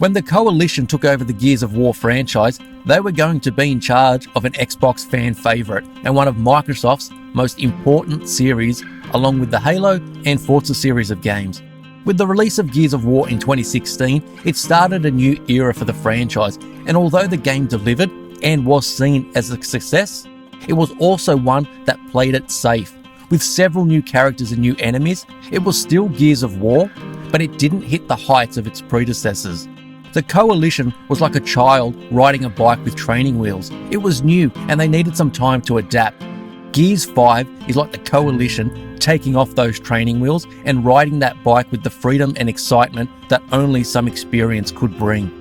When the Coalition took over the Gears of War franchise, they were going to be in charge of an Xbox fan favourite and one of Microsoft's most important series, along with the Halo and Forza series of games. With the release of Gears of War in 2016, it started a new era for the franchise, and although the game delivered and was seen as a success, it was also one that played it safe. With several new characters and new enemies, it was still Gears of War, but it didn't hit the heights of its predecessors. The Coalition was like a child riding a bike with training wheels. It was new and they needed some time to adapt. Gears 5 is like the Coalition taking off those training wheels and riding that bike with the freedom and excitement that only some experience could bring.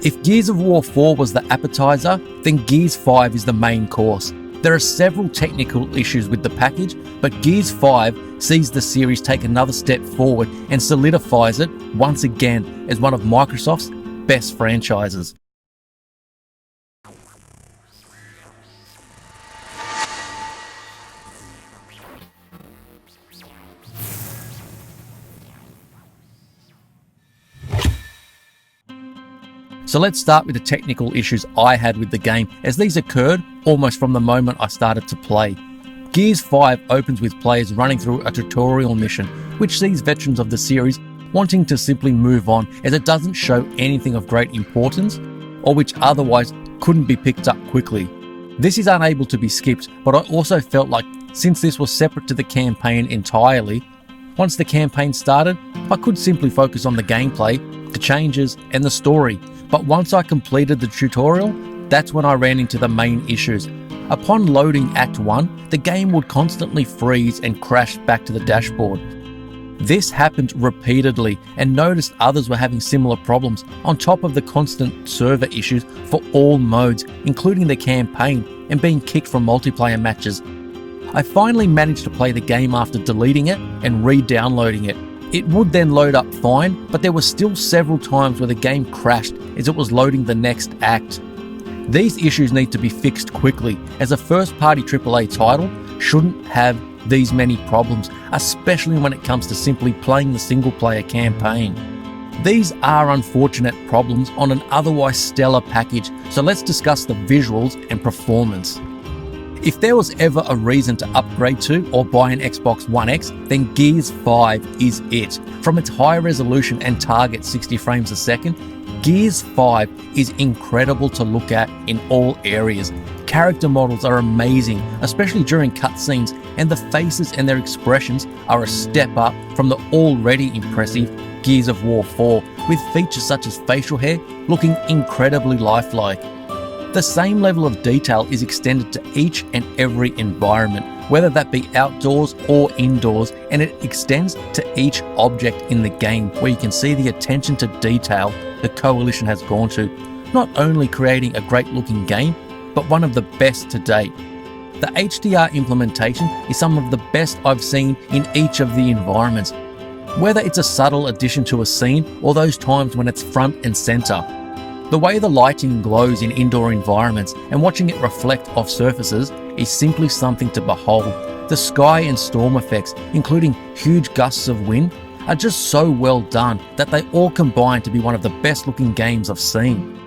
If Gears of War 4 was the appetizer, then Gears 5 is the main course. There are several technical issues with the package, but Gears 5 sees the series take another step forward and solidifies it once again as one of Microsoft's best franchises. So let's start with the technical issues I had with the game, as these occurred almost from the moment I started to play. Gears 5 opens with players running through a tutorial mission, which sees veterans of the series wanting to simply move on, as it doesn't show anything of great importance or which otherwise couldn't be picked up quickly. This is unable to be skipped, but I also felt like since this was separate to the campaign entirely, once the campaign started, I could simply focus on the gameplay, the changes and the story. But once I completed the tutorial, that's when I ran into the main issues. Upon loading Act 1, the game would constantly freeze and crash back to the dashboard. This happened repeatedly, and noticed others were having similar problems, on top of the constant server issues for all modes, including the campaign, and being kicked from multiplayer matches. I finally managed to play the game after deleting it and re-downloading it. It would then load up fine, but there were still several times where the game crashed as it was loading the next act. These issues need to be fixed quickly, as a first-party AAA title shouldn't have these many problems, especially when it comes to simply playing the single-player campaign. These are unfortunate problems on an otherwise stellar package, so let's discuss the visuals and performance. If there was ever a reason to upgrade to or buy an Xbox One X, then Gears 5 is it. From its high resolution and target 60 frames a second, Gears 5 is incredible to look at in all areas. Character models are amazing, especially during cutscenes, and the faces and their expressions are a step up from the already impressive Gears of War 4, with features such as facial hair looking incredibly lifelike. The same level of detail is extended to each and every environment, whether that be outdoors or indoors, and it extends to each object in the game, where you can see the attention to detail the Coalition has gone to, not only creating a great looking game, but one of the best to date. The HDR implementation is some of the best I've seen in each of the environments, whether it's a subtle addition to a scene or those times when it's front and center. The way the lighting glows in indoor environments and watching it reflect off surfaces is simply something to behold. The sky and storm effects, including huge gusts of wind, are just so well done that they all combine to be one of the best looking games I've seen.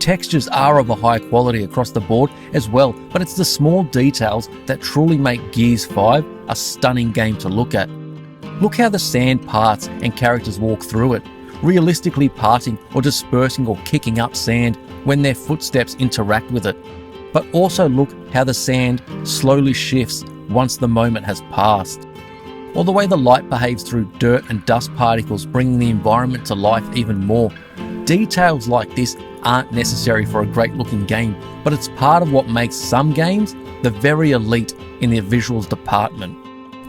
Textures are of a high quality across the board as well, but it's the small details that truly make Gears 5 a stunning game to look at. Look how the sand parts and characters walk through it, realistically parting or dispersing or kicking up sand when their footsteps interact with it. But also look how the sand slowly shifts once the moment has passed. Or the way the light behaves through dirt and dust particles, bringing the environment to life even more. Details like this aren't necessary for a great looking game, but it's part of what makes some games the very elite in their visuals department.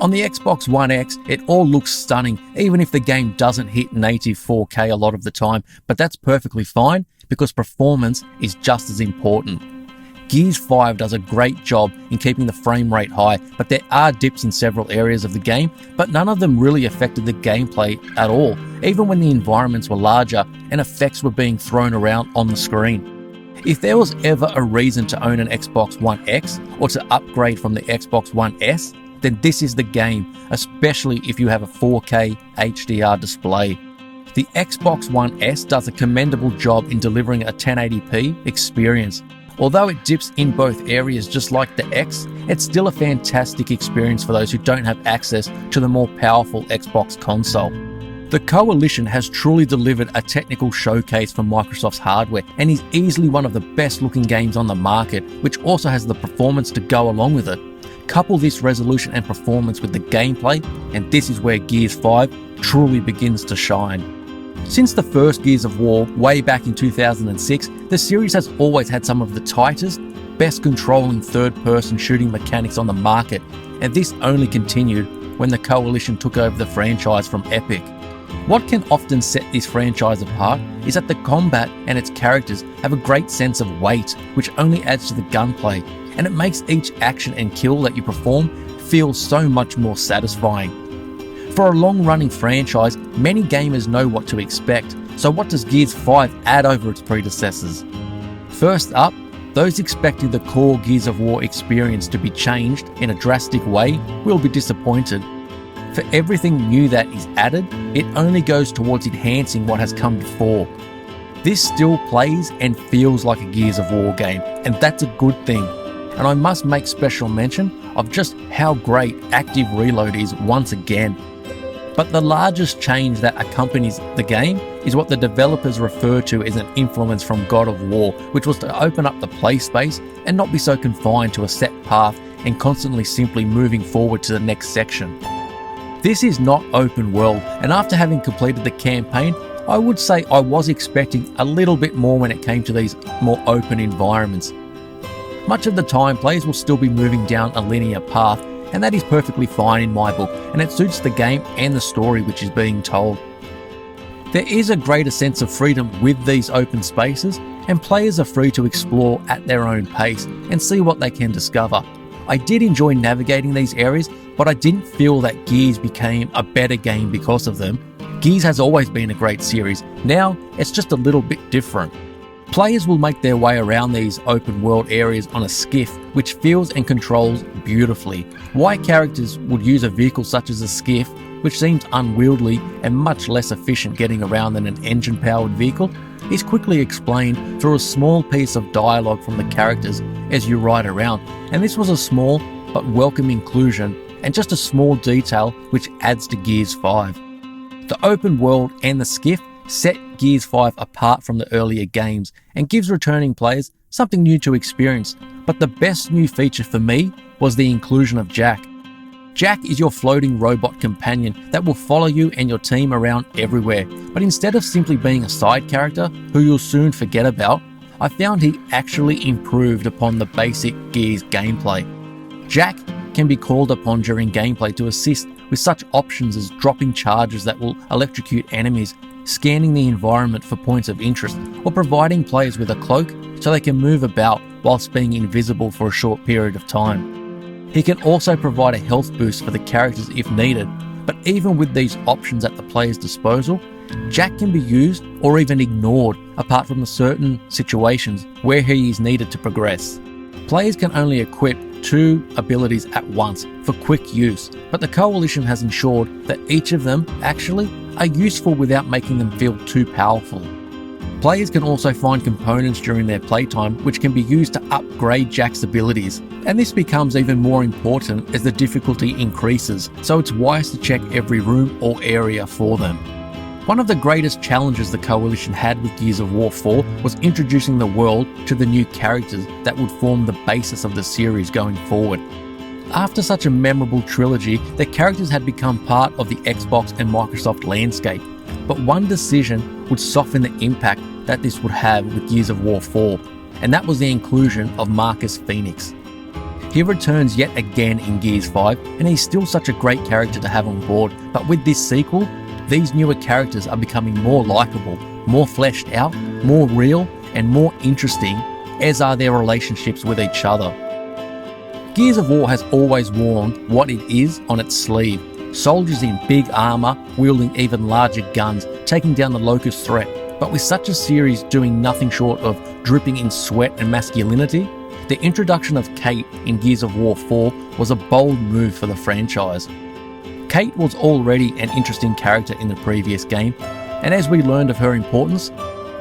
On the Xbox One X, it all looks stunning, even if the game doesn't hit native 4K a lot of the time, but that's perfectly fine because performance is just as important. Gears 5 does a great job in keeping the frame rate high, but there are dips in several areas of the game, but none of them really affected the gameplay at all, even when the environments were larger and effects were being thrown around on the screen. If there was ever a reason to own an Xbox One X or to upgrade from the Xbox One S, then this is the game, especially if you have a 4K HDR display. The Xbox One S does a commendable job in delivering a 1080p experience. Although it dips in both areas just like the X, it's still a fantastic experience for those who don't have access to the more powerful Xbox console. The Coalition has truly delivered a technical showcase for Microsoft's hardware and is easily one of the best looking games on the market, which also has the performance to go along with it. Couple this resolution and performance with the gameplay, and this is where Gears 5 truly begins to shine. Since the first Gears of War way back in 2006, the series has always had some of the tightest, best controlling third-person shooting mechanics on the market, and this only continued when the Coalition took over the franchise from Epic. What can often set this franchise apart is that the combat and its characters have a great sense of weight, which only adds to the gunplay, and it makes each action and kill that you perform feel so much more satisfying. For a long-running franchise, many gamers know what to expect, so what does Gears 5 add over its predecessors? First up, those expecting the core Gears of War experience to be changed in a drastic way will be disappointed. For everything new that is added, it only goes towards enhancing what has come before. This still plays and feels like a Gears of War game, and that's a good thing. And I must make special mention of just how great Active Reload is once again. But the largest change that accompanies the game is what the developers refer to as an influence from God of War, which was to open up the play space and not be so confined to a set path and constantly simply moving forward to the next section. This is not open world, and after having completed the campaign, I would say I was expecting a little bit more when it came to these more open environments. Much of the time, players will still be moving down a linear path, and that is perfectly fine in my book, and it suits the game and the story which is being told. There is a greater sense of freedom with these open spaces, and players are free to explore at their own pace and see what they can discover. I did enjoy navigating these areas, but I didn't feel that Gears became a better game because of them. Gears has always been a great series. Now, it's just a little bit different. Players will make their way around these open world areas on a skiff, which feels and controls beautifully. Why characters would use a vehicle such as a skiff, which seems unwieldy and much less efficient getting around than an engine-powered vehicle, is quickly explained through a small piece of dialogue from the characters as you ride around, and this was a small but welcome inclusion and just a small detail which adds to Gears 5. The open world and the skiff set Gears 5 apart from the earlier games and gives returning players something new to experience, but the best new feature for me was the inclusion of Jack. Jack is your floating robot companion that will follow you and your team around everywhere, but instead of simply being a side character who you'll soon forget about, I found he actually improved upon the basic Gears gameplay. Jack can be called upon during gameplay to assist with such options as dropping charges that will electrocute enemies, scanning the environment for points of interest, or providing players with a cloak so they can move about whilst being invisible for a short period of time. He can also provide a health boost for the characters if needed, but even with these options at the player's disposal, Jack can be used or even ignored apart from the certain situations where he is needed to progress. Players can only equip 2 abilities at once for quick use, but the Coalition has ensured that each of them actually are useful without making them feel too powerful. Players can also find components during their playtime which can be used to upgrade Jack's abilities, and this becomes even more important as the difficulty increases, so it's wise to check every room or area for them. One of the greatest challenges the Coalition had with Gears of War 4 was introducing the world to the new characters that would form the basis of the series going forward. After such a memorable trilogy, the characters had become part of the Xbox and Microsoft landscape, but one decision would soften the impact that this would have with Gears of War 4, and that was the inclusion of Marcus Phoenix. He returns yet again in Gears 5, and he's still such a great character to have on board, but with this sequel, these newer characters are becoming more likeable, more fleshed out, more real, and more interesting, as are their relationships with each other. Gears of War has always worn what it is on its sleeve. Soldiers in big armour, wielding even larger guns, taking down the Locust threat. But with such a series doing nothing short of dripping in sweat and masculinity, the introduction of Kate in Gears of War 4 was a bold move for the franchise. Kate was already an interesting character in the previous game, And as we learned of her importance,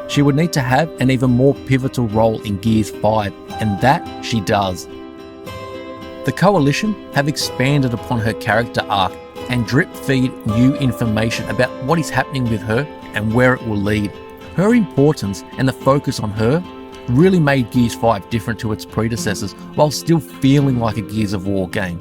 she would need to have an even more pivotal role in Gears 5, and that she does. The Coalition have expanded upon her character arc and drip feed new information about what is happening with her and where it will lead. Her importance and the focus on her really made Gears 5 different to its predecessors while still feeling like a Gears of War game.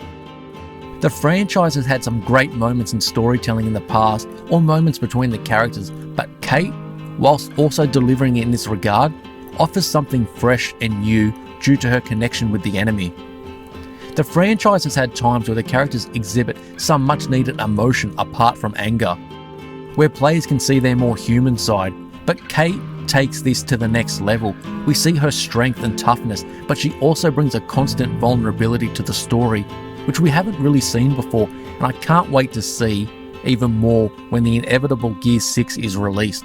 The franchise has had some great moments in storytelling in the past or moments between the characters, but Kate, whilst also delivering in this regard, offers something fresh and new due to her connection with the enemy. The franchise has had times where the characters exhibit some much needed emotion apart from anger, where players can see their more human side, but Kate takes this to the next level. We see her strength and toughness, but she also brings a constant vulnerability to the story, which we haven't really seen before, and I can't wait to see even more when the inevitable Gears 6 is released.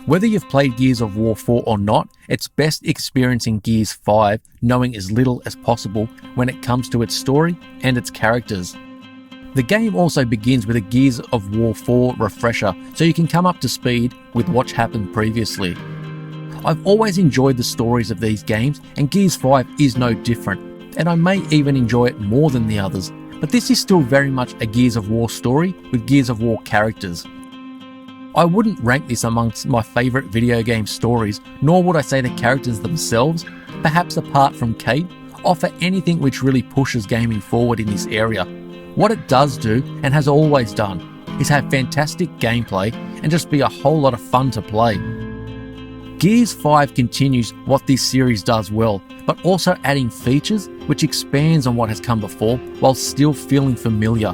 Whether you've played Gears of War 4 or not, it's best experiencing Gears 5 knowing as little as possible when it comes to its story and its characters. The game also begins with a Gears of War 4 refresher, so you can come up to speed with what happened previously. I've always enjoyed the stories of these games, and Gears 5 is no different, and I may even enjoy it more than the others, but this is still very much a Gears of War story with Gears of War characters. I wouldn't rank this amongst my favourite video game stories, nor would I say the characters themselves, perhaps apart from Kate, offer anything which really pushes gaming forward in this area. What it does do, and has always done, is have fantastic gameplay and just be a whole lot of fun to play. Gears 5 continues what this series does well, but also adding features which expands on what has come before while still feeling familiar.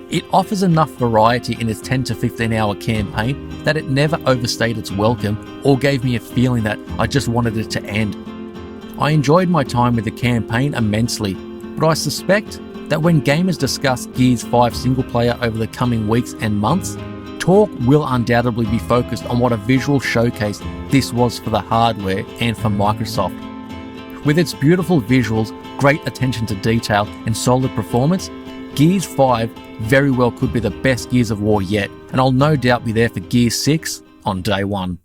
It offers enough variety in its 10 to 15 hour campaign that it never overstayed its welcome or gave me a feeling that I just wanted it to end. I enjoyed my time with the campaign immensely, but I suspect that when gamers discuss Gears 5 single player over the coming weeks and months, talk will undoubtedly be focused on what a visual showcase this was for the hardware and for Microsoft. With its beautiful visuals, great attention to detail and solid performance, Gears 5 very well could be the best Gears of War yet, and I'll no doubt be there for Gears 6 on day one.